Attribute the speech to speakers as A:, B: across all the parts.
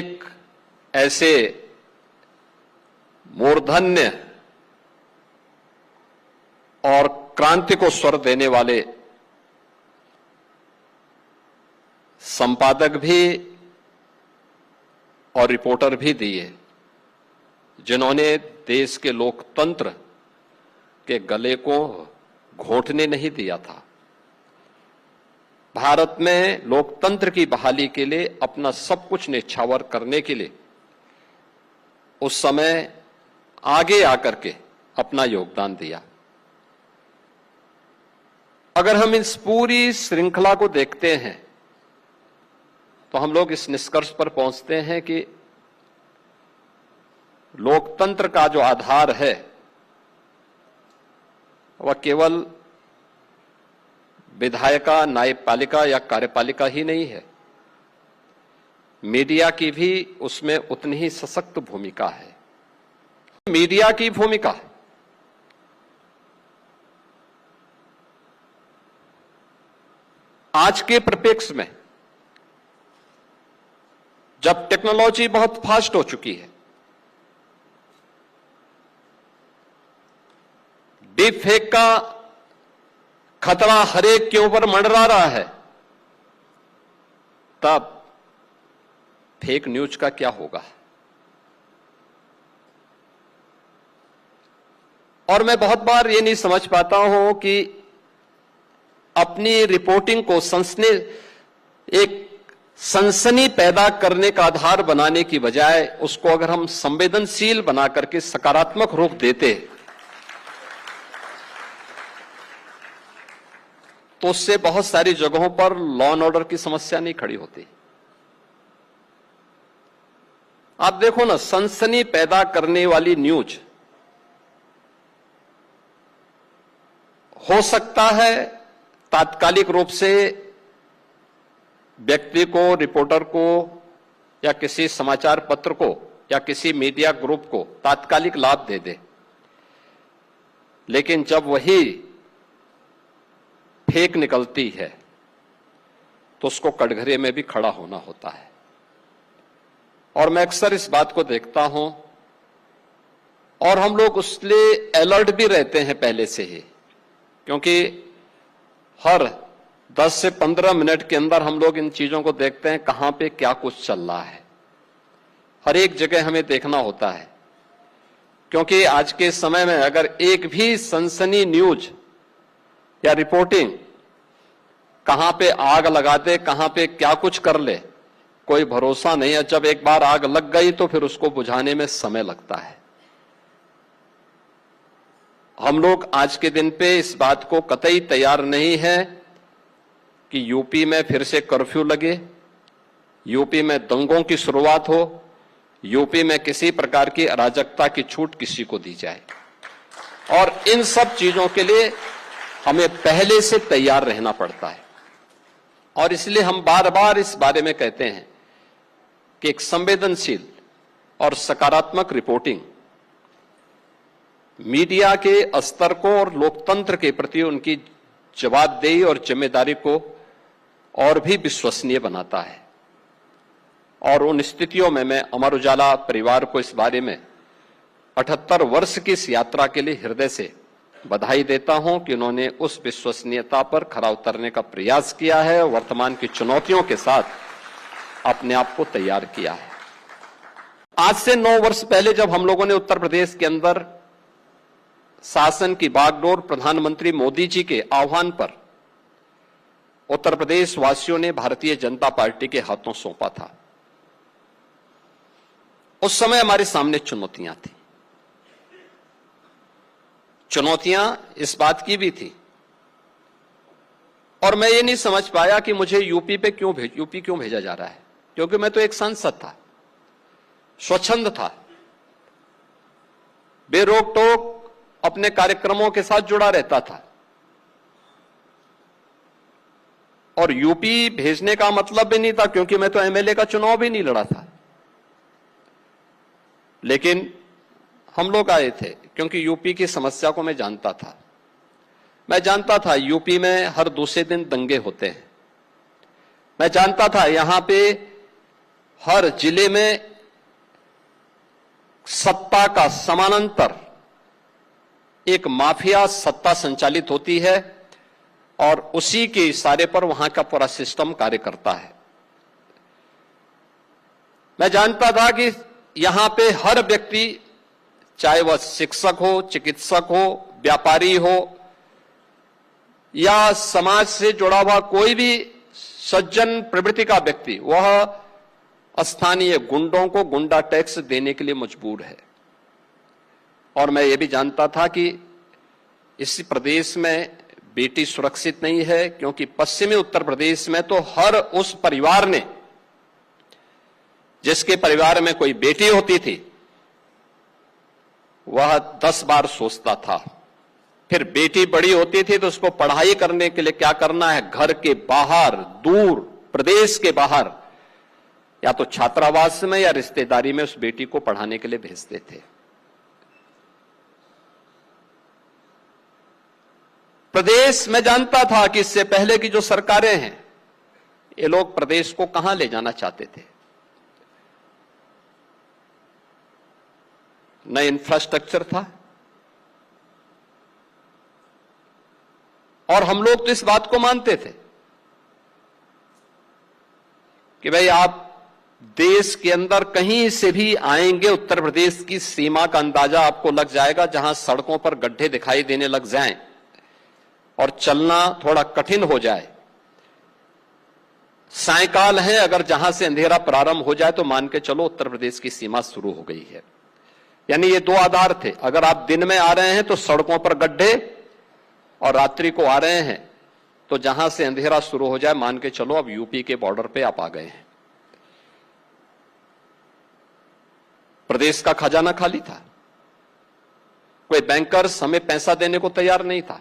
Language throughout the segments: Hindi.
A: अनेक ऐसे मूर्धन्य और क्रांति को स्वर देने वाले संपादक भी और रिपोर्टर भी दिए, जिन्होंने देश के लोकतंत्र के गले को घोंटने नहीं दिया था। भारत में लोकतंत्र की बहाली के लिए अपना सब कुछ न्यौछावर करने के लिए उस समय आगे आकर के अपना योगदान दिया। अगर हम इस पूरी श्रृंखला को देखते हैं तो हम लोग इस निष्कर्ष पर पहुंचते हैं कि लोकतंत्र का जो आधार है वह केवल विधायिका, न्यायपालिका या कार्यपालिका ही नहीं है। मीडिया की भी उसमें उतनी ही सशक्त भूमिका है। मीडिया की भूमिका आज के परिप्रेक्ष्य में, जब टेक्नोलॉजी बहुत फास्ट हो चुकी है, डीप फेक का खतरा हर एक के ऊपर मंडरा रहा है, तब फेक न्यूज का क्या होगा? और मैं बहुत बार ये नहीं समझ पाता हूं कि अपनी रिपोर्टिंग को एक सनसनी पैदा करने का आधार बनाने की बजाय उसको अगर हम संवेदनशील बना करके सकारात्मक रूप देते तो उससे बहुत सारी जगहों पर लॉ एंड ऑर्डर की समस्या नहीं खड़ी होती। आप देखो ना, सनसनी पैदा करने वाली न्यूज हो सकता है तात्कालिक रूप से व्यक्ति को, रिपोर्टर को या किसी समाचार पत्र को या किसी मीडिया ग्रुप को तात्कालिक लाभ दे दे, लेकिन जब वही फेक निकलती है तो उसको कटघरे में भी खड़ा होना होता है। और मैं अक्सर इस बात को देखता हूं और हम लोग उसके अलर्ट भी रहते हैं पहले से ही, क्योंकि हर 10 से 15 मिनट के अंदर हम लोग इन चीजों को देखते हैं, कहां पे क्या कुछ चल रहा है। हर एक जगह हमें देखना होता है, क्योंकि आज के समय में अगर एक भी सनसनी न्यूज या रिपोर्टिंग कहां पे आग लगा दे, कहां पे क्या कुछ कर ले, कोई भरोसा नहीं है। जब एक बार आग लग गई तो फिर उसको बुझाने में समय लगता है। हम लोग आज के दिन पे इस बात को कतई तैयार नहीं है कि यूपी में फिर से कर्फ्यू लगे, यूपी में दंगों की शुरुआत हो, यूपी में किसी प्रकार की अराजकता की छूट किसी को दी जाए। और इन सब चीजों के लिए हमें पहले से तैयार रहना पड़ता है। और इसलिए हम बार बार इस बारे में कहते हैं कि एक संवेदनशील और सकारात्मक रिपोर्टिंग मीडिया के स्तर को और लोकतंत्र के प्रति उनकी जवाबदेही और जिम्मेदारी को और भी विश्वसनीय बनाता है। और उन स्थितियों में मैं अमर उजाला परिवार को इस बारे में 78 वर्ष की इस यात्रा के लिए हृदय से बधाई देता हूं कि उन्होंने उस विश्वसनीयता पर खरा उतरने का प्रयास किया है और वर्तमान की चुनौतियों के साथ अपने आप को तैयार किया है। आज से 9 वर्ष पहले जब हम लोगों ने उत्तर प्रदेश के अंदर शासन की बागडोर प्रधानमंत्री मोदी जी के आह्वान पर उत्तर प्रदेश वासियों ने भारतीय जनता पार्टी के हाथों सौंपा था, उस समय हमारे सामने चुनौतियां थी। चुनौतियां इस बात की भी थी और मैं ये नहीं समझ पाया कि मुझे यूपी क्यों भेजा जा रहा है, क्योंकि मैं तो एक सांसद था, स्वच्छंद था, बेरोक टोक अपने कार्यक्रमों के साथ जुड़ा रहता था। और यूपी भेजने का मतलब भी नहीं था, क्योंकि मैं तो एमएलए का चुनाव भी नहीं लड़ा था। लेकिन हम लोग आए थे क्योंकि यूपी की समस्या को मैं जानता था। मैं जानता था यूपी में हर दूसरे दिन दंगे होते हैं। मैं जानता था यहां पे हर जिले में सत्ता का समानांतर एक माफिया सत्ता संचालित होती है और उसी के इशारे पर वहां का पूरा सिस्टम कार्य करता है। मैं जानता था कि यहां पे हर व्यक्ति, चाहे वह शिक्षक हो, चिकित्सक हो, व्यापारी हो या समाज से जुड़ा हुआ कोई भी सज्जन प्रवृत्ति का व्यक्ति, वह स्थानीय गुंडों को गुंडा टैक्स देने के लिए मजबूर है। और मैं ये भी जानता था कि इस प्रदेश में बेटी सुरक्षित नहीं है, क्योंकि पश्चिमी उत्तर प्रदेश में तो हर उस परिवार ने, जिसके परिवार में कोई बेटी होती थी, वह 10 बार सोचता था। फिर बेटी बड़ी होती थी तो उसको पढ़ाई करने के लिए क्या करना है, घर के बाहर, दूर प्रदेश के बाहर, या तो छात्रावास में या रिश्तेदारी में उस बेटी को पढ़ाने के लिए भेजते थे। प्रदेश में जानता था कि इससे पहले की जो सरकारें हैं, ये लोग प्रदेश को कहां ले जाना चाहते थे। न इंफ्रास्ट्रक्चर था, और हम लोग तो इस बात को मानते थे कि भाई आप देश के अंदर कहीं से भी आएंगे, उत्तर प्रदेश की सीमा का अंदाजा आपको लग जाएगा। जहां सड़कों पर गड्ढे दिखाई देने लग जाएं और चलना थोड़ा कठिन हो जाए, सायकाल है, अगर जहां से अंधेरा प्रारंभ हो जाए तो मान के चलो उत्तर प्रदेश की सीमा शुरू हो गई है। यानी ये दो आधार थे, अगर आप दिन में आ रहे हैं तो सड़कों पर गड्ढे, और रात्रि को आ रहे हैं तो जहां से अंधेरा शुरू हो जाए मान के चलो अब यूपी के बॉर्डर पे आप आ गए हैं। प्रदेश का खजाना खाली था, कोई बैंकर्स हमें पैसा देने को तैयार नहीं था।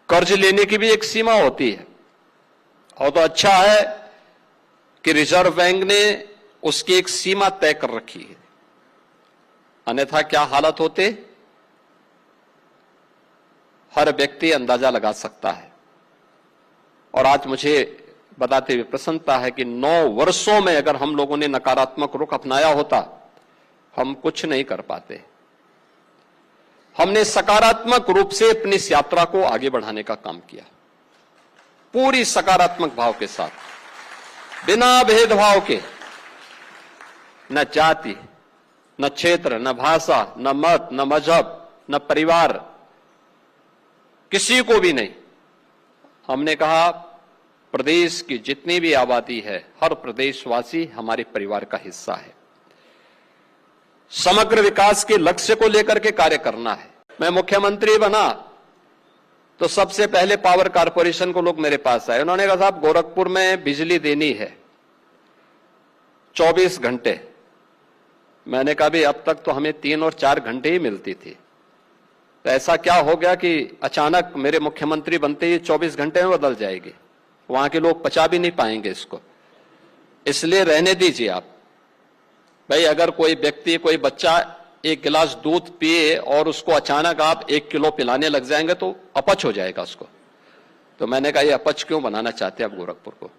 A: कर्ज लेने की भी एक सीमा होती है, और तो अच्छा है कि रिजर्व बैंक ने उसकी एक सीमा तय कर रखी है, अन्यथा क्या हालत होते हर व्यक्ति अंदाजा लगा सकता है। और आज मुझे बताते हुए प्रसन्नता है कि 9 वर्षों में अगर हम लोगों ने नकारात्मक रुख अपनाया होता, हम कुछ नहीं कर पाते। हमने सकारात्मक रूप से अपनी इस यात्रा को आगे बढ़ाने का काम किया, पूरी सकारात्मक भाव के साथ, बिना भेदभाव के, न जाति, न क्षेत्र, न भाषा, न मत, न मजहब, न परिवार, किसी को भी नहीं। हमने कहा प्रदेश की जितनी भी आबादी है, हर प्रदेशवासी हमारे परिवार का हिस्सा है। समग्र विकास के लक्ष्य को लेकर के कार्य करना है। मैं मुख्यमंत्री बना तो सबसे पहले पावर कारपोरेशन को लोग मेरे पास आए, उन्होंने कहा साहब गोरखपुर में बिजली देनी है 24 घंटे। मैंने कहा भी अब तक तो हमें 3 और 4 घंटे ही मिलती थी, तो ऐसा क्या हो गया कि अचानक मेरे मुख्यमंत्री बनते ही 24 घंटे में बदल जाएगी? वहां के लोग पचा भी नहीं पाएंगे इसको, इसलिए रहने दीजिए आप। भाई अगर कोई व्यक्ति, कोई बच्चा 1 गिलास दूध पिए और उसको अचानक आप 1 किलो पिलाने लग जाएंगे तो अपच हो जाएगा उसको। तो मैंने कहा ये अपच क्यों बनाना चाहते हैं आप गोरखपुर को,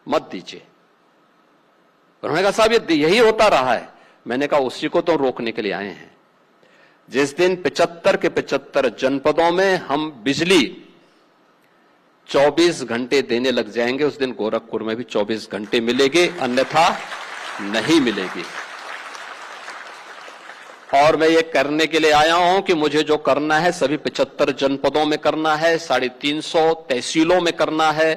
A: मत दीजिए। उन्होंने कहा साहब ये यही होता रहा है। मैंने कहा उसी को तो रोकने के लिए आए हैं। जिस दिन 75 के 75 जनपदों में हम बिजली 24 घंटे देने लग जाएंगे, उस दिन गोरखपुर में भी 24 घंटे मिलेगी, अन्यथा नहीं मिलेगी। और मैं ये करने के लिए आया हूं कि मुझे जो करना है सभी 75 जनपदों में करना है, 350 तहसीलों में करना है,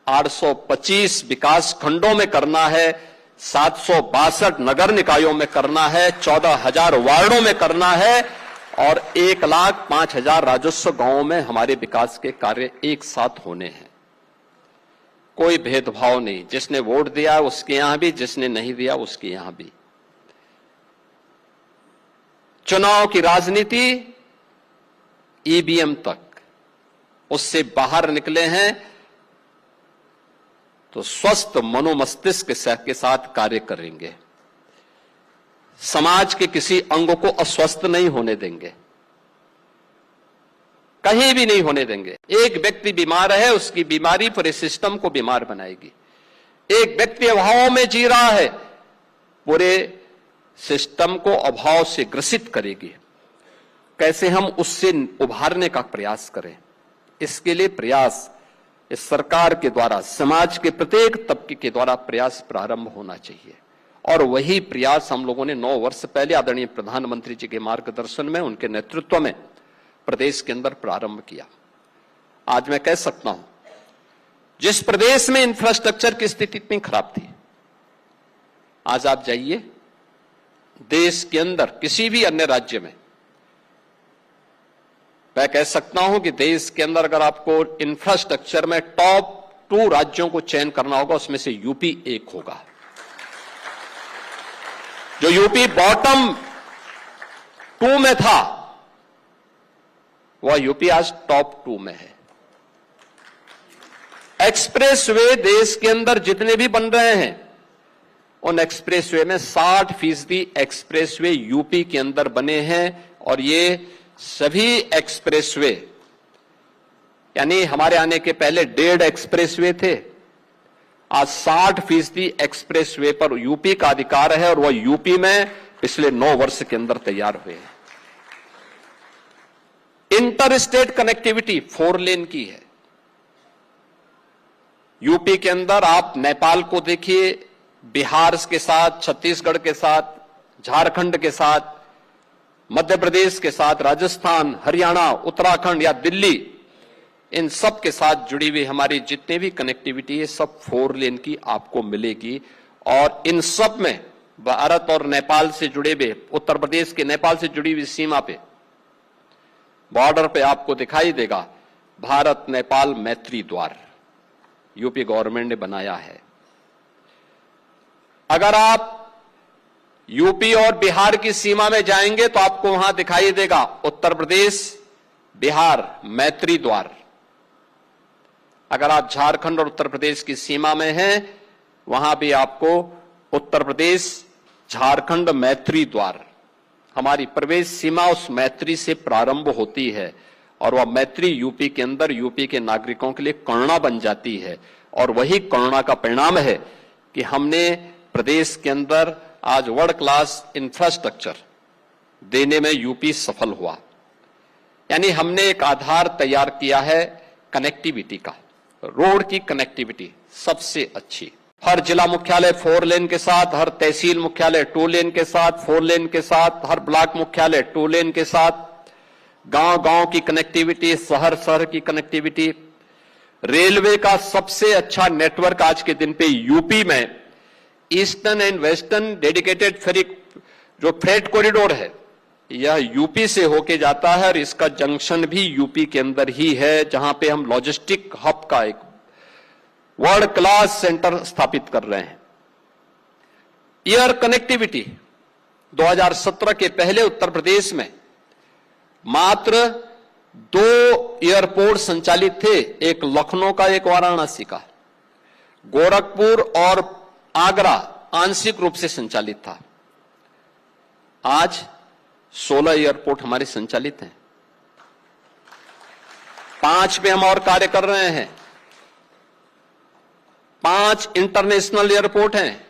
A: 825 विकास खंडों में करना है, 762 नगर निकायों में करना है, 14,000 वार्डों में करना है, और 1,05,000 राजस्व गांवों में हमारे विकास के कार्य एक साथ होने हैं। कोई भेदभाव नहीं, जिसने वोट दिया उसके यहां भी, जिसने नहीं दिया उसके यहां भी। चुनाव की राजनीति ईवीएम तक, उससे बाहर निकले हैं तो स्वस्थ मनोमस्तिष्क के साथ कार्य करेंगे, समाज के किसी अंग को अस्वस्थ नहीं होने देंगे। कहीं भी नहीं होने देंगे। एक व्यक्ति बीमार है, उसकी बीमारी पूरे सिस्टम को बीमार बनाएगी। एक व्यक्ति अभाव में जी रहा है, पूरे सिस्टम को अभाव से ग्रसित करेगी। कैसे हम उससे उभारने का प्रयास करें, इसके लिए प्रयास इस सरकार के द्वारा, समाज के प्रत्येक तबके के द्वारा प्रयास प्रारंभ होना चाहिए। और वही प्रयास हम लोगों ने 9 वर्ष पहले आदरणीय प्रधानमंत्री जी के मार्गदर्शन में, उनके नेतृत्व में प्रदेश के अंदर प्रारंभ किया। आज मैं कह सकता हूं, जिस प्रदेश में इंफ्रास्ट्रक्चर की स्थिति इतनी खराब थी, आज आप जाइए देश के अंदर किसी भी अन्य राज्य में, मैं कह सकता हूं कि देश के अंदर अगर आपको इंफ्रास्ट्रक्चर में टॉप 2 राज्यों को चयन करना होगा, उसमें से यूपी एक होगा। जो यूपी बॉटम 2 में था, वह यूपी आज टॉप 2 में है। एक्सप्रेसवे देश के अंदर जितने भी बन रहे हैं, उन एक्सप्रेसवे में 60% एक्सप्रेसवे यूपी के अंदर बने हैं। और ये सभी एक्सप्रेसवे, यानी हमारे आने के पहले 1.5 एक्सप्रेसवे थे, आज 60% एक्सप्रेसवे पर यूपी का अधिकार है, और वह यूपी में पिछले 9 वर्ष के अंदर तैयार हुए हैं। इंटर स्टेट कनेक्टिविटी 4 लेन की है। यूपी के अंदर आप नेपाल को देखिए, बिहार के साथ, छत्तीसगढ़ के साथ, झारखंड के साथ, मध्य प्रदेश के साथ, राजस्थान, हरियाणा, उत्तराखंड या दिल्ली, इन सब के साथ जुड़ी हुई हमारी जितनी भी कनेक्टिविटी है, सब 4 लेन की आपको मिलेगी। और इन सब में भारत और नेपाल से जुड़े हुए, उत्तर प्रदेश के नेपाल से जुड़ी हुई सीमा पे, बॉर्डर पे आपको दिखाई देगा भारत नेपाल मैत्री द्वार यूपी गवर्नमेंट ने बनाया है। अगर आप यूपी और बिहार की सीमा में जाएंगे तो आपको वहां दिखाई देगा उत्तर प्रदेश बिहार मैत्री द्वार। अगर आप झारखंड और उत्तर प्रदेश की सीमा में हैं, वहां भी आपको उत्तर प्रदेश झारखंड मैत्री द्वार, हमारी प्रवेश सीमा उस मैत्री से प्रारंभ होती है। और वह मैत्री यूपी के अंदर यूपी के नागरिकों के लिए करुणा बन जाती है। और वही करुणा का परिणाम है कि हमने प्रदेश के अंदर आज वर्ल्ड क्लास इंफ्रास्ट्रक्चर देने में यूपी सफल हुआ। यानी हमने एक आधार तैयार किया है कनेक्टिविटी का, रोड की कनेक्टिविटी सबसे अच्छी। हर जिला मुख्यालय 4 लेन के साथ, हर तहसील मुख्यालय 2 लेन के साथ, 4 लेन के साथ, हर ब्लॉक मुख्यालय 2 लेन के साथ, गांव-गांव की कनेक्टिविटी, शहर-शहर की कनेक्टिविटी। रेलवे का सबसे अच्छा नेटवर्क आज के दिन पे यूपी में ईस्टर्न एंड वेस्टर्न डेडिकेटेड जो फ्रेट कॉरिडोर है, यह यूपी से होके जाता है। और इसका जंक्शन भी यूपी के अंदर ही है, जहां पे हम लॉजिस्टिक हब का एक वर्ल्ड क्लास सेंटर स्थापित कर रहे हैं। एयर कनेक्टिविटी 2017 के पहले उत्तर प्रदेश में मात्र 2 एयरपोर्ट संचालित थे, एक लखनऊ का, एक वाराणसी का। गोरखपुर और आगरा आंशिक रूप से संचालित था। आज 16 एयरपोर्ट हमारे संचालित हैं, 5 पे हम और कार्य कर रहे हैं। 5 इंटरनेशनल एयरपोर्ट हैं।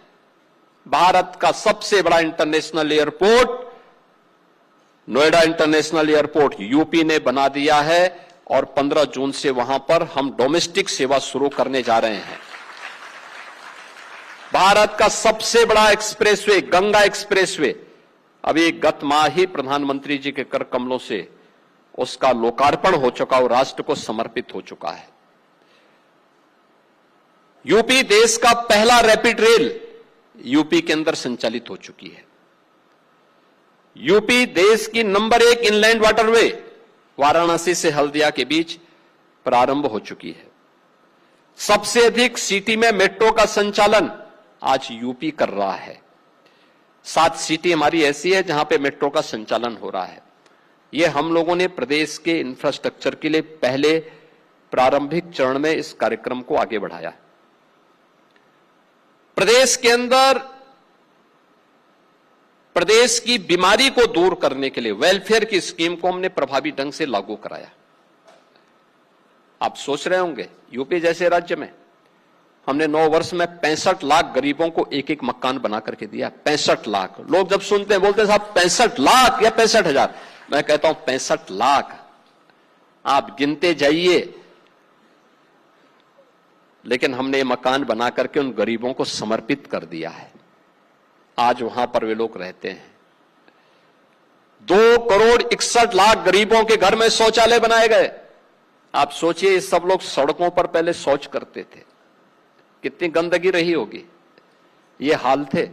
A: भारत का सबसे बड़ा international airport Noida international airport UP ने बना दिया है, और 15 जून से वहां पर हम डोमेस्टिक सेवा शुरू करने जा रहे हैं। भारत का सबसे बड़ा एक्सप्रेसवे गंगा एक्सप्रेसवे, अभी गत माह ही प्रधानमंत्री जी के कर कमलों से उसका लोकार्पण हो चुका और राष्ट्र को समर्पित हो चुका है। यूपी देश का पहला रैपिड रेल यूपी के अंदर संचालित हो चुकी है। यूपी देश की नंबर 1 इनलैंड वाटरवे वाराणसी से हल्दिया के बीच प्रारंभ हो चुकी है। सबसे अधिक सिटी में मेट्रो का संचालन आज यूपी कर रहा है। 7 सिटी हमारी ऐसी है जहां पे मेट्रो का संचालन हो रहा है। यह हम लोगों ने प्रदेश के इंफ्रास्ट्रक्चर के लिए पहले प्रारंभिक चरण में इस कार्यक्रम को आगे बढ़ाया। प्रदेश के अंदर प्रदेश की बीमारी को दूर करने के लिए वेलफेयर की स्कीम को हमने प्रभावी ढंग से लागू कराया। आप सोच रहे होंगे, यूपी जैसे राज्य में हमने 9 वर्ष में 65 लाख गरीबों को एक एक मकान बना करके दिया। 65 लाख। लोग जब सुनते हैं बोलते हैं साहब 65 लाख या 65,000। मैं कहता हूं 65 लाख। आप गिनते जाइए, लेकिन हमने ये मकान बना करके उन गरीबों को समर्पित कर दिया है। आज वहां पर वे लोग रहते हैं। 2,61,00,000 गरीबों के घर में शौचालय बनाए गए। आप सोचिए, सब लोग सड़कों पर पहले शौच करते थे, कितनी गंदगी रही होगी। ये हाल थे।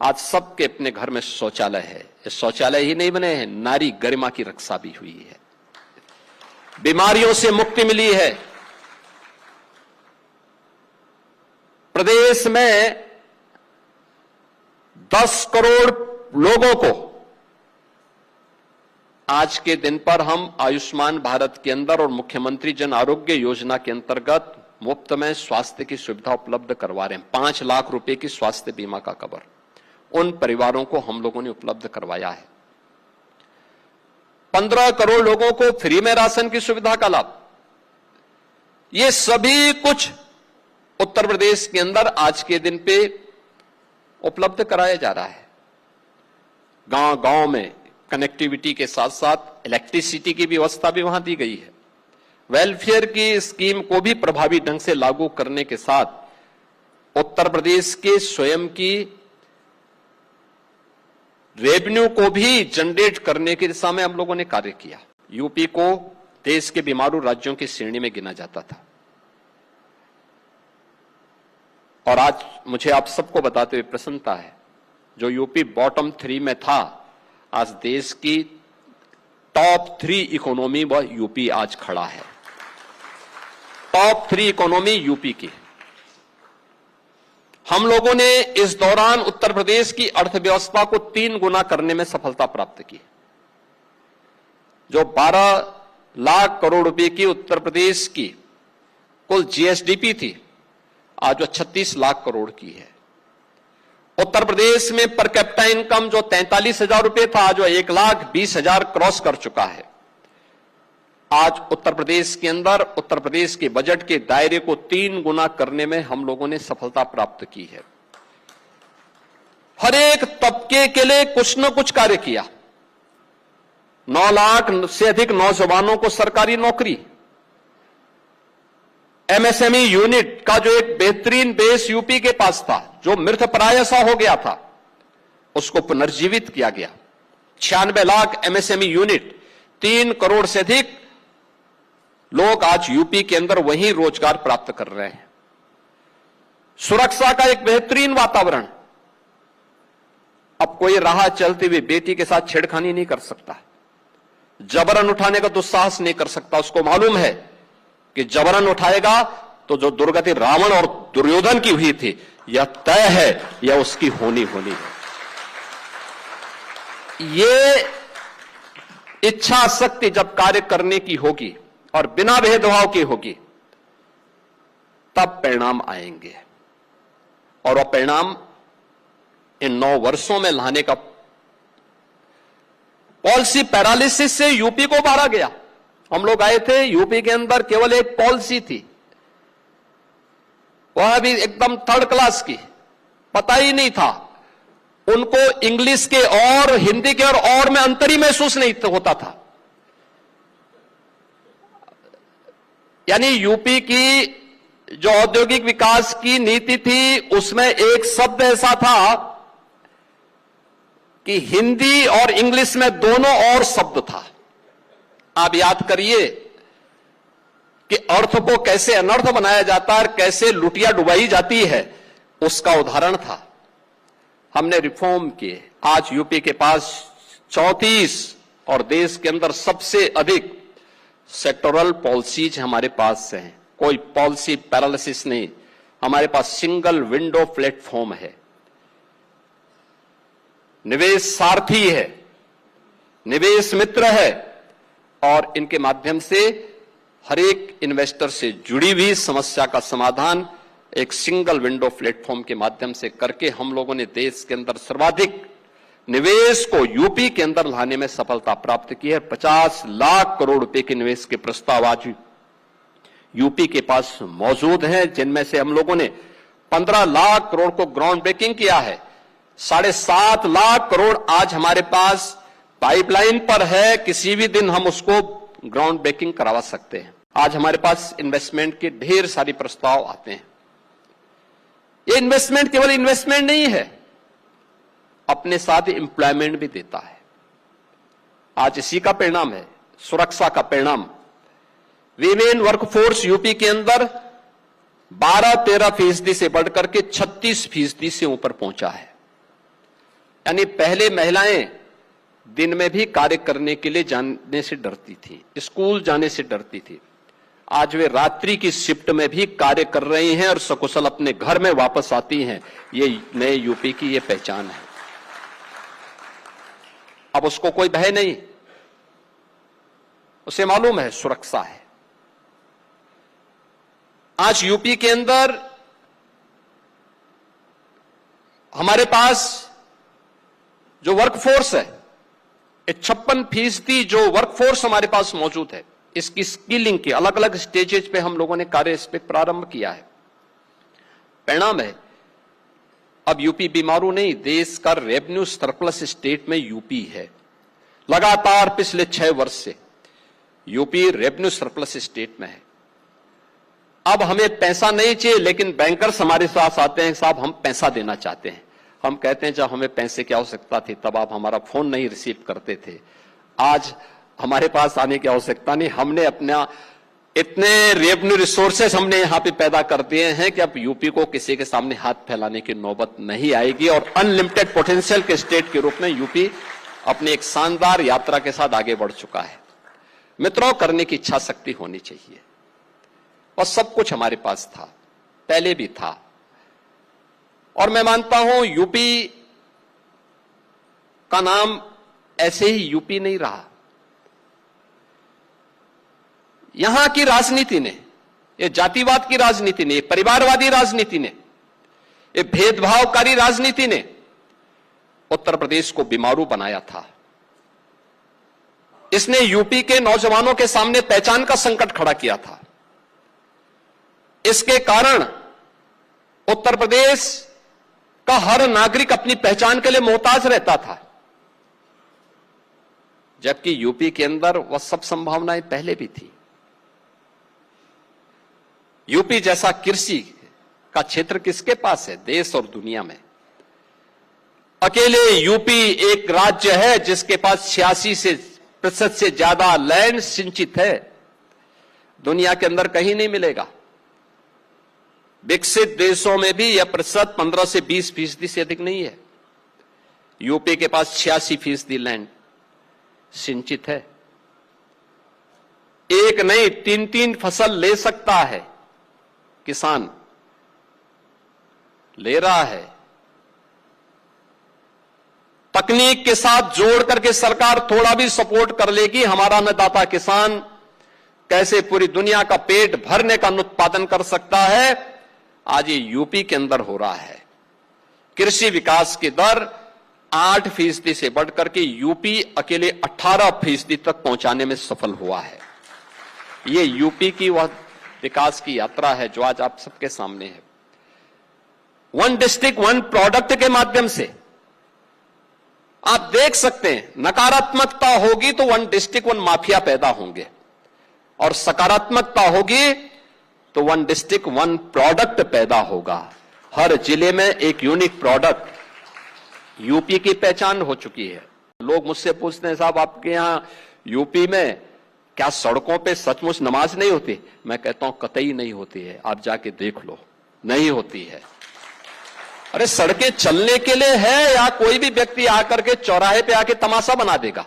A: आज सबके अपने घर में शौचालय है। ये शौचालय ही नहीं बने हैं, नारी गरिमा की रक्षा भी हुई है, बीमारियों से मुक्ति मिली है। प्रदेश में 10 करोड़ लोगों को आज के दिन पर हम आयुष्मान भारत के अंदर और मुख्यमंत्री जन आरोग्य योजना के अंतर्गत मुफ्त में स्वास्थ्य की सुविधा उपलब्ध करवा रहे हैं। 5 लाख रुपए की स्वास्थ्य बीमा का कवर उन परिवारों को हम लोगों ने उपलब्ध करवाया है। 15 करोड़ लोगों को फ्री में राशन की सुविधा का लाभ। ये सभी कुछ उत्तर प्रदेश के अंदर आज के दिन पे उपलब्ध कराया जा रहा है। गांव गांव में कनेक्टिविटी के साथ साथ इलेक्ट्रिसिटी की व्यवस्था भी वहां दी गई है। वेलफेयर की स्कीम को भी प्रभावी ढंग से लागू करने के साथ उत्तर प्रदेश के स्वयं की रेवेन्यू को भी जनरेट करने की दिशा में हम लोगों ने कार्य किया। यूपी को देश के बीमारू राज्यों की श्रेणी में गिना जाता था, और आज मुझे आप सबको बताते हुए प्रसन्नता है, जो यूपी बॉटम 3 में था, आज देश की टॉप 3 इकोनॉमी व यूपी आज खड़ा है। टॉप 3 इकोनॉमी यूपी की। हम लोगों ने इस दौरान उत्तर प्रदेश की अर्थव्यवस्था को 3 गुना करने में सफलता प्राप्त की। जो 12 लाख करोड़ रुपए की उत्तर प्रदेश की कुल जीएसडीपी थी, आज वो 36 लाख करोड़ की है। उत्तर प्रदेश में पर कैपिटा इनकम जो 43,000 रुपए था, आज वो 1,20,000 क्रॉस कर चुका है। आज उत्तर प्रदेश के अंदर उत्तर प्रदेश के बजट के दायरे को 3 गुना करने में हम लोगों ने सफलता प्राप्त की है। हर एक तबके के लिए कुछ न कुछ कार्य किया। 9 लाख से अधिक नौजवानों को सरकारी नौकरी। एमएसएमई यूनिट का जो एक बेहतरीन बेस यूपी के पास था, जो मृतप्राय सा हो गया था, उसको पुनर्जीवित किया गया। 96 लाख एमएसएमई यूनिट, 3 करोड़ से अधिक लोग आज यूपी के अंदर वहीं रोजगार प्राप्त कर रहे हैं। सुरक्षा का एक बेहतरीन वातावरण। अब कोई राह चलती हुई बेटी के साथ छेड़खानी नहीं कर सकता, जबरन उठाने का दुस्साहस नहीं कर सकता। उसको मालूम है कि जबरन उठाएगा तो जो दुर्गति रावण और दुर्योधन की हुई थी, यह तय है, यह उसकी होनी है। ये इच्छा शक्ति जब कार्य करने की होगी और बिना भेदभाव की होगी, तब परिणाम आएंगे। और वह परिणाम इन 9 वर्षों में लाने का पॉलिसी पैरालिसिस से यूपी को बाहर गया। हम लोग आए थे, यूपी के अंदर केवल एक पॉलिसी थी, वह भी एकदम 3rd क्लास की, पता ही नहीं था उनको इंग्लिश के और हिंदी के और में अंतर ही महसूस नहीं होता था। यानी यूपी की जो औद्योगिक विकास की नीति थी, उसमें एक शब्द ऐसा था कि हिंदी और इंग्लिश में दोनों और शब्द था। आप याद करिए कि अर्थ को कैसे अनर्थ बनाया जाता है, कैसे लुटिया डुबाई जाती है, उसका उदाहरण था। हमने रिफॉर्म किए। आज यूपी के पास 34 और देश के अंदर सबसे अधिक सेक्टोरल पॉलिसीज हमारे पास हैं। कोई पॉलिसी पैरालिसिस नहीं, हमारे पास सिंगल विंडो प्लेटफॉर्म है। निवेश सारथी है, निवेश मित्र है, और इनके माध्यम से हर एक इन्वेस्टर से जुड़ी हुई समस्या का समाधान एक सिंगल विंडो प्लेटफॉर्म के माध्यम से करके हम लोगों ने देश के अंदर सर्वाधिक निवेश को यूपी के अंदर लाने में सफलता प्राप्त की है। 50 लाख करोड़ रुपए के निवेश के प्रस्ताव आज यूपी के पास मौजूद हैं, जिनमें से हम लोगों ने 15 लाख करोड़ को ग्राउंड ब्रेकिंग किया है। 7.5 लाख करोड़ आज हमारे पास पाइपलाइन पर है, किसी भी दिन हम उसको ग्राउंड ब्रेकिंग करवा सकते हैं। आज हमारे पास इन्वेस्टमेंट के ढेर सारे प्रस्ताव आते हैं। ये इन्वेस्टमेंट केवल इन्वेस्टमेंट नहीं है, अपने साथ एम्प्लॉयमेंट भी देता है। आज इसी का परिणाम है, सुरक्षा का परिणाम। वीमेन वर्कफोर्स यूपी के अंदर 12-13% से बढ़कर के 36% से ऊपर पहुंचा है। यानी पहले महिलाएं दिन में भी कार्य करने के लिए जाने से डरती थी, स्कूल जाने से डरती थी। आज वे रात्रि की शिफ्ट में भी कार्य कर रही हैं और सकुशल अपने घर में वापस आती हैं। ये नए यूपी की ये पहचान है। अब उसको कोई भय नहीं, उसे मालूम है सुरक्षा है। आज यूपी के अंदर हमारे पास जो वर्कफोर्स है, 56% जो वर्कफोर्स हमारे पास मौजूद है, इसकी स्किलिंग के अलग अलग स्टेजेस पे हम लोगों ने कार्य इस पे प्रारंभ किया है। परिणाम है अब यूपी बीमारू नहीं, देश का रेवेन्यू सरप्लस स्टेट में यूपी है। लगातार पिछले 6 वर्ष से यूपी रेवेन्यू सरप्लस स्टेट में है। अब हमें पैसा नहीं चाहिए, लेकिन बैंकर्स हमारे साथ आते हैं, साहब हम पैसा देना चाहते हैं। हम कहते हैं जब हमें पैसे की आवश्यकता थी तब आप हमारा फोन नहीं रिसीव करते थे। आज हमारे पास आने की आवश्यकता नहीं, हमने अपना इतने रेवेन्यू रिसोर्सेस हमने यहां पे पैदा कर दिए हैं कि अब यूपी को किसी के सामने हाथ फैलाने की नौबत नहीं आएगी और अनलिमिटेड पोटेंशियल के स्टेट के रूप में यूपी अपनी एक शानदार यात्रा के साथ आगे बढ़ चुका है। मित्रों, करने की इच्छा शक्ति होनी चाहिए और सब कुछ हमारे पास था, पहले भी था। और मैं मानता हूं यूपी का नाम ऐसे ही यूपी नहीं रहा। यहां की राजनीति ने, ये जातिवाद की राजनीति ने, ये परिवारवादी राजनीति ने, ये भेदभावकारी राजनीति ने उत्तर प्रदेश को बीमारू बनाया था। इसने यूपी के नौजवानों के सामने पहचान का संकट खड़ा किया था। इसके कारण उत्तर प्रदेश का हर नागरिक अपनी पहचान के लिए मोहताज रहता था, जबकि यूपी के अंदर वह सब संभावनाएं पहले भी थी। यूपी जैसा कृषि का क्षेत्र किसके पास है देश और दुनिया में? अकेले यूपी एक राज्य है जिसके पास 86% से ज्यादा लैंड सिंचित है। दुनिया के अंदर कहीं नहीं मिलेगा। विकसित देशों में भी यह प्रतिशत 15 से 20% से अधिक नहीं है। यूपी के पास 86% लैंड सिंचित है। एक नहीं 3-3 फसल ले सकता है किसान, ले रहा है। तकनीक के साथ जोड़ करके सरकार थोड़ा भी सपोर्ट कर लेगी, हमारा अन्नदाता किसान कैसे पूरी दुनिया का पेट भरने का उत्पादन कर सकता है, आज ये यूपी के अंदर हो रहा है। कृषि विकास की दर 8% से बढ़कर के यूपी अकेले 18% तक पहुंचाने में सफल हुआ है। ये यूपी की वह विकास की यात्रा है जो आज आप सबके सामने है। 1 डिस्ट्रिक्ट 1 प्रोडक्ट के माध्यम से आप देख सकते हैं, नकारात्मकता होगी तो 1 डिस्ट्रिक्ट 1 माफिया पैदा होंगे, और सकारात्मकता होगी तो 1 डिस्ट्रिक्ट 1 प्रोडक्ट पैदा होगा। हर जिले में एक यूनिक प्रोडक्ट यूपी की पहचान हो चुकी है। लोग मुझसे पूछते हैं, साहब आपके यहां यूपी में क्या सड़कों पे सचमुच नमाज नहीं होती? मैं कहता हूं कतई नहीं होती है, आप जाके देख लो, नहीं होती है। अरे सड़कें चलने के लिए है या कोई भी व्यक्ति आकर के चौराहे पे आके तमाशा बना देगा?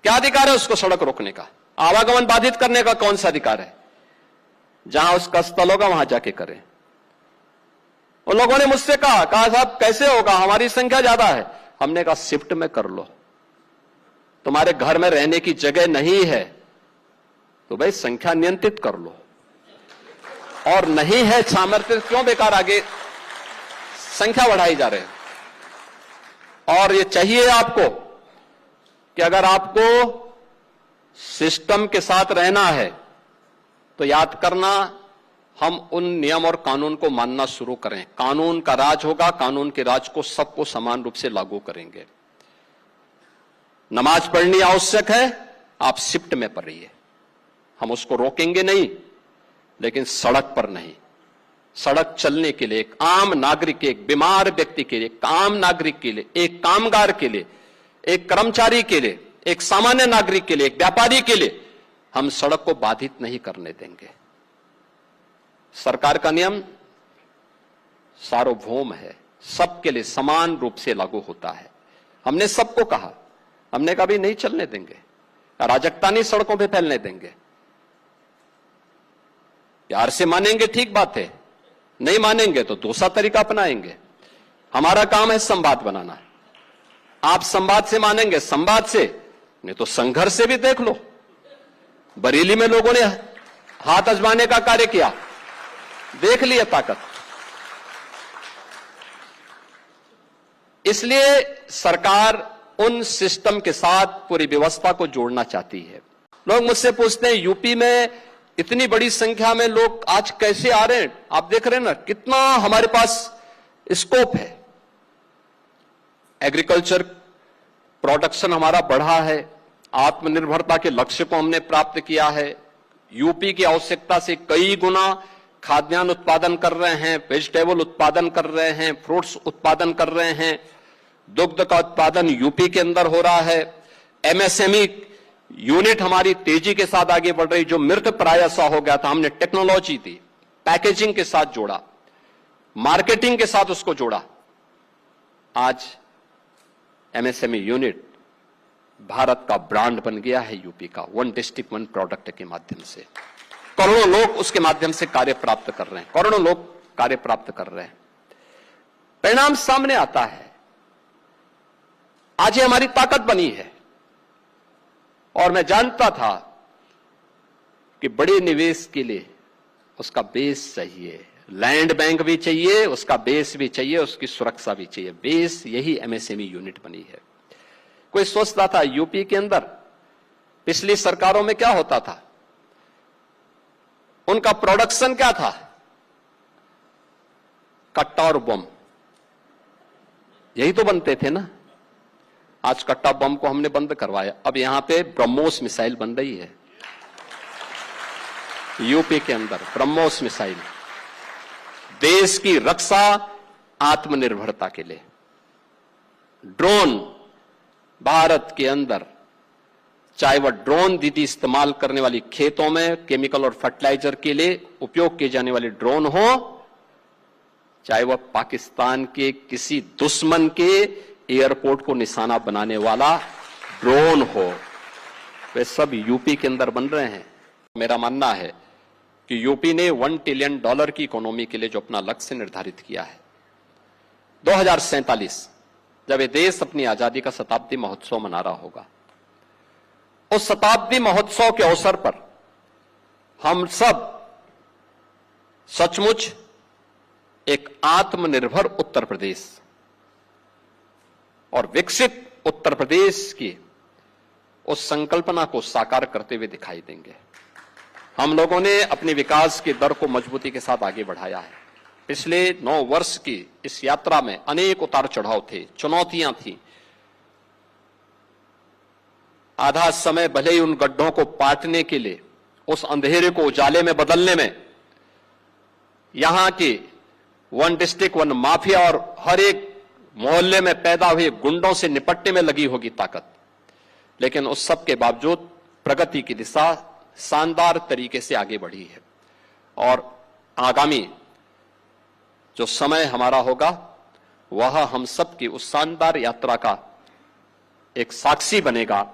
A: क्या अधिकार है उसको सड़क रोकने का? आवागमन बाधित करने का कौन सा अधिकार है? जहां उसका स्थल होगा वहां जाके करें। उन लोगों ने मुझसे कहा साहब कैसे होगा, हमारी संख्या ज्यादा है। हमने कहा शिफ्ट में कर लो, तुम्हारे घर में रहने की जगह नहीं है तो भाई संख्या नियंत्रित कर लो, और नहीं है सामर्थ्य क्यों बेकार आगे संख्या बढ़ाई जा रहे है। और ये चाहिए आपको कि अगर आपको सिस्टम के साथ रहना है तो याद करना, हम उन नियम और कानून को मानना शुरू करें। कानून का राज होगा, कानून के राज को सबको समान रूप से लागू करेंगे। नमाज पढ़नी आवश्यक है, आप शिफ्ट में पढ़िए, हम उसको रोकेंगे नहीं, लेकिन सड़क पर नहीं। सड़क चलने के लिए एक आम नागरिक के, एक बीमार व्यक्ति के लिए, एक आम नागरिक के लिए, एक कामगार के लिए, एक कर्मचारी के लिए, एक सामान्य नागरिक के लिए, एक व्यापारी के लिए हम सड़क को बाधित नहीं करने देंगे। सरकार का नियम सार्वभौम है, सबके लिए समान रूप से लागू होता है। हमने सबको कहा, हमने कभी नहीं चलने देंगे, अराजकता नहीं सड़कों पे फैलने देंगे। प्यार से मानेंगे ठीक बात है, नहीं मानेंगे तो दूसरा तरीका अपनाएंगे। हमारा काम है संवाद बनाना। आप संवाद से मानेंगे, संवाद से, नहीं तो संघर्ष से भी देख लो। बरेली में लोगों ने हाथ आजमाने का कार्य किया, देख लिया ताकत। इसलिए सरकार उन सिस्टम के साथ पूरी व्यवस्था को जोड़ना चाहती है। लोग मुझसे पूछते हैं यूपी में इतनी बड़ी संख्या में लोग आज कैसे आ रहे हैं? आप देख रहे हैं ना कितना हमारे पास स्कोप है। एग्रीकल्चर प्रोडक्शन हमारा बढ़ा है, आत्मनिर्भरता के लक्ष्य को हमने प्राप्त किया है। यूपी की आवश्यकता से कई गुना खाद्यान्न उत्पादन कर रहे हैं, वेजिटेबल उत्पादन कर रहे हैं, फ्रूट्स उत्पादन कर रहे हैं, दुग्ध का उत्पादन यूपी के अंदर हो रहा है। एमएसएमई यूनिट हमारी तेजी के साथ आगे बढ़ रही, जो मृत प्राय सा हो गया था, हमने टेक्नोलॉजी दी, पैकेजिंग के साथ जोड़ा, मार्केटिंग के साथ उसको जोड़ा। आज एमएसएमई यूनिट भारत का ब्रांड बन गया है यूपी का, वन डिस्ट्रिक्ट वन प्रोडक्ट के माध्यम से। करोड़ों लोग उसके माध्यम से कार्य प्राप्त कर रहे हैं, करोड़ों लोग कार्य प्राप्त कर रहे हैं। परिणाम सामने आता है। आज ये हमारी ताकत बनी है। और मैं जानता था कि बड़े निवेश के लिए उसका बेस चाहिए, लैंड बैंक भी चाहिए, उसका बेस भी चाहिए, उसकी सुरक्षा भी चाहिए। बेस यही एमएसएमई यूनिट बनी है। कोई सोचता था यूपी के अंदर पिछली सरकारों में क्या होता था, उनका प्रोडक्शन क्या था? कट्टा और बम, यही तो बनते थे ना। आज कट्टा बम को हमने बंद करवाया, अब यहां पे ब्रह्मोस मिसाइल बन रही है यूपी के अंदर। ब्रह्मोस मिसाइल देश की रक्षा, आत्मनिर्भरता के लिए। ड्रोन भारत के अंदर, चाहे वह ड्रोन दीदी इस्तेमाल करने वाली खेतों में केमिकल और फर्टिलाइजर के लिए उपयोग किए जाने वाले ड्रोन हो, चाहे वह पाकिस्तान के किसी दुश्मन के एयरपोर्ट को निशाना बनाने वाला ड्रोन हो, वे सब यूपी के अंदर बन रहे हैं। मेरा मानना है कि यूपी ने $1 ट्रिलियन की इकोनॉमी के लिए जो अपना लक्ष्य निर्धारित किया है, 2047 जब ये देश अपनी आजादी का शताब्दी महोत्सव मना रहा होगा, उस शताब्दी महोत्सव के अवसर पर हम सब सचमुच एक आत्मनिर्भर उत्तर प्रदेश और विकसित उत्तर प्रदेश की उस संकल्पना को साकार करते हुए दिखाई देंगे। हम लोगों ने अपने विकास की दर को मजबूती के साथ आगे बढ़ाया है। पिछले 9 वर्ष की इस यात्रा में अनेक उतार चढ़ाव थे, चुनौतियां थी। आधा समय भले ही उन गड्ढों को पाटने के लिए, उस अंधेरे को उजाले में बदलने में, यहां की वन डिस्ट्रिक्ट वन माफिया और हर एक मोहल्ले में पैदा हुए गुंडों से निपटने में लगी होगी ताकत। लेकिन उस सब के बावजूद प्रगति की दिशा शानदार तरीके से आगे बढ़ी है। और आगामी जो समय हमारा होगा, वह हम सब की उस शानदार यात्रा का एक साक्षी बनेगा,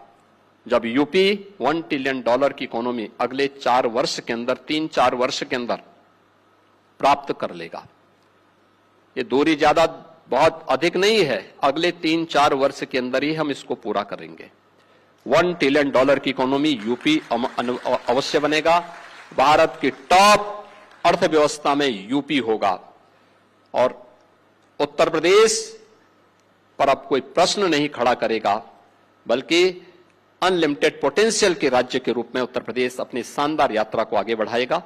A: जब यूपी $1 ट्रिलियन की इकोनॉमी अगले 4 वर्ष के अंदर, 3-4 वर्ष के अंदर प्राप्त कर लेगा। ये दूरी ज्यादा बहुत अधिक नहीं है, अगले 3-4 वर्ष के अंदर ही हम इसको पूरा करेंगे। $1 ट्रिलियन की इकोनॉमी यूपी अवश्य बनेगा। भारत की टॉप अर्थव्यवस्था में यूपी होगा। और उत्तर प्रदेश पर अब कोई प्रश्न नहीं खड़ा करेगा, बल्कि अनलिमिटेड पोटेंशियल के राज्य के रूप में उत्तर प्रदेश अपनी शानदार यात्रा को आगे बढ़ाएगा।